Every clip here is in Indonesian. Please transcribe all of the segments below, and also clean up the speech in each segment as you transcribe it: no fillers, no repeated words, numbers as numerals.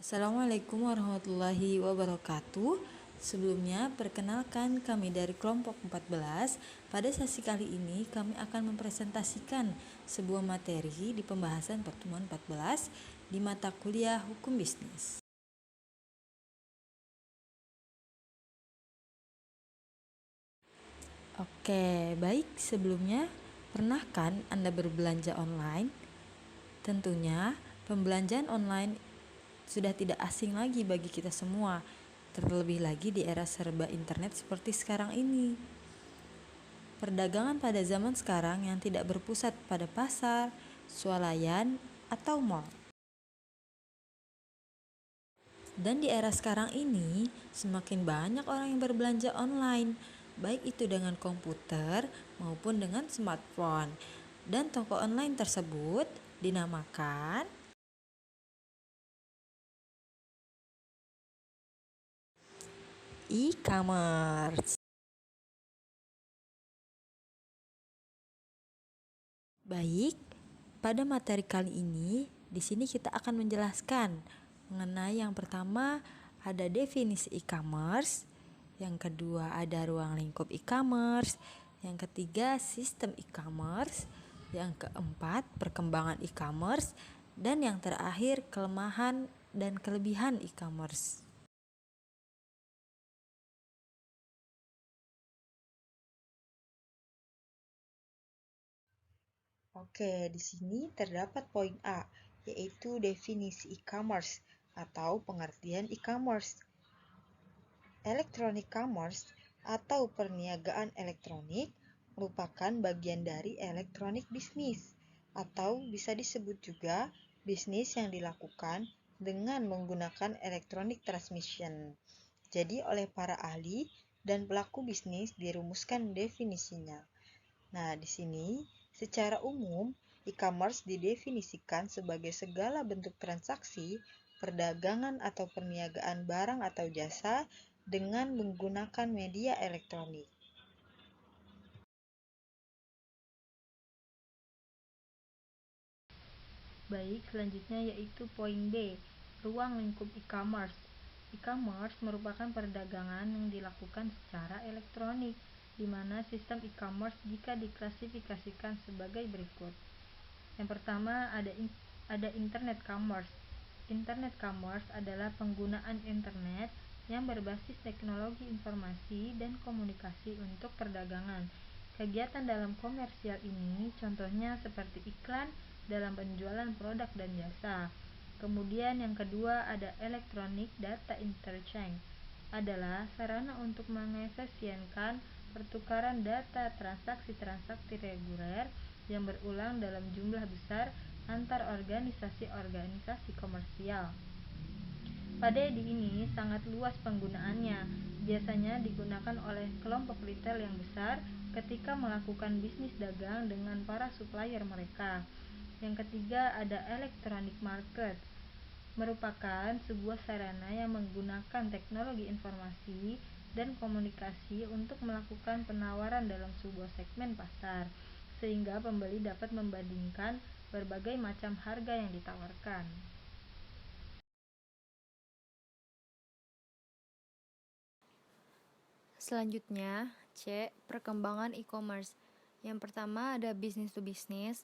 Assalamualaikum warahmatullahi wabarakatuh. Sebelumnya, perkenalkan kami dari kelompok 14. Pada sesi kali ini, kami akan mempresentasikan sebuah materi di pembahasan pertemuan 14 di mata kuliah Hukum Bisnis. Oke, baik. Sebelumnya, pernah kan Anda berbelanja online? Tentunya, pembelanjaan online sudah tidak asing lagi bagi kita semua, terlebih lagi di era serba internet seperti sekarang ini. Perdagangan pada zaman sekarang yang tidak berpusat pada pasar, swalayan, atau mall. Dan di era sekarang ini, semakin banyak orang yang berbelanja online, baik itu dengan komputer maupun dengan smartphone. Dan toko online tersebut dinamakan e-commerce. Baik, pada materi kali ini, di sini kita akan menjelaskan mengenai yang pertama ada definisi e-commerce, yang kedua ada ruang lingkup e-commerce, yang ketiga sistem e-commerce, yang keempat perkembangan e-commerce, dan yang terakhir kelemahan dan kelebihan e-commerce. Oke, di sini terdapat poin A, yaitu definisi e-commerce atau pengertian e-commerce. Electronic commerce atau perniagaan elektronik merupakan bagian dari electronic business atau bisa disebut juga bisnis yang dilakukan dengan menggunakan electronic transmission. Jadi oleh para ahli dan pelaku bisnis dirumuskan definisinya. Nah, di sini secara umum e-commerce didefinisikan sebagai segala bentuk transaksi, perdagangan atau perniagaan barang atau jasa dengan menggunakan media elektronik. Baik, selanjutnya yaitu poin B, ruang lingkup e-commerce. E-commerce merupakan perdagangan yang dilakukan secara elektronik, di mana sistem e-commerce jika diklasifikasikan sebagai berikut. Yang pertama ada internet commerce. Internet commerce adalah penggunaan internet yang berbasis teknologi informasi dan komunikasi untuk perdagangan. Kegiatan dalam komersial ini contohnya seperti iklan dalam penjualan produk dan jasa. Kemudian yang kedua ada electronic data interchange, adalah sarana untuk mengefisienkan pertukaran data transaksi-transaksi reguler yang berulang dalam jumlah besar antar organisasi-organisasi komersial. Pada ini sangat luas penggunaannya, biasanya digunakan oleh kelompok retail yang besar ketika melakukan bisnis dagang dengan para supplier mereka. Yang ketiga ada electronic market, merupakan sebuah sarana yang menggunakan teknologi informasi dan komunikasi untuk melakukan penawaran dalam sebuah segmen pasar, sehingga pembeli dapat membandingkan berbagai macam harga yang ditawarkan. Selanjutnya, C. Perkembangan e-commerce. Yang pertama ada business to business,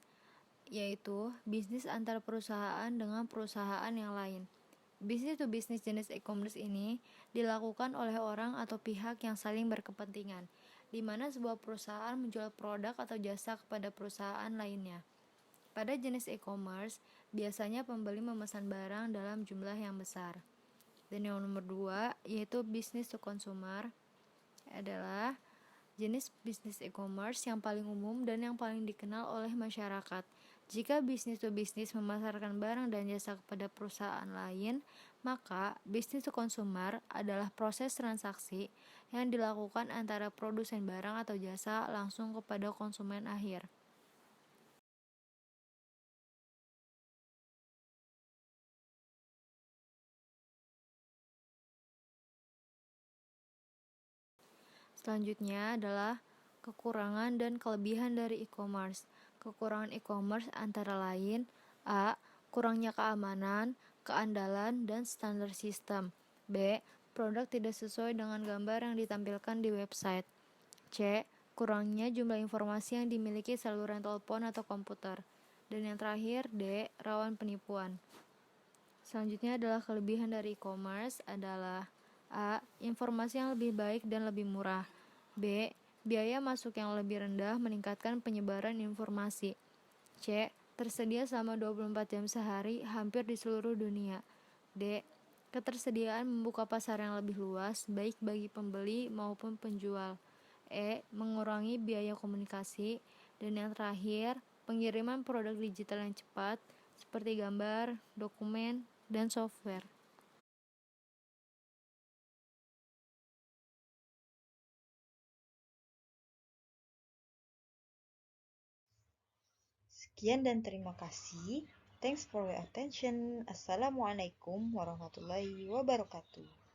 yaitu bisnis antar perusahaan dengan perusahaan yang lain. Business to business jenis e-commerce ini dilakukan oleh orang atau pihak yang saling berkepentingan, di mana sebuah perusahaan menjual produk atau jasa kepada perusahaan lainnya. Pada jenis e-commerce, biasanya pembeli memesan barang dalam jumlah yang besar. Dan yang nomor 2, yaitu business to consumer, adalah jenis bisnis e-commerce yang paling umum dan yang paling dikenal oleh masyarakat. Jika bisnis to bisnis memasarkan barang dan jasa kepada perusahaan lain, maka bisnis to consumer adalah proses transaksi yang dilakukan antara produsen barang atau jasa langsung kepada konsumen akhir. Selanjutnya adalah kekurangan dan kelebihan dari e-commerce. Kekurangan e-commerce antara lain: A. Kurangnya keamanan. keandalan, dan standar sistem. B. Produk tidak sesuai dengan gambar yang ditampilkan di website. C. Kurangnya jumlah informasi yang dimiliki saluran telepon atau komputer. Dan yang terakhir, D. Rawan penipuan. Selanjutnya adalah kelebihan dari e-commerce adalah A. Informasi yang lebih baik dan lebih murah. B. Biaya masuk yang lebih rendah meningkatkan penyebaran informasi. C. Tersedia selama 24 jam sehari hampir di seluruh dunia. D. Ketersediaan membuka pasar yang lebih luas baik bagi pembeli maupun penjual. E. Mengurangi biaya komunikasi. Dan yang terakhir, pengiriman produk digital yang cepat seperti gambar, dokumen, dan software. Sekian dan terima kasih. Thanks for your attention. Assalamualaikum warahmatullahi wabarakatuh.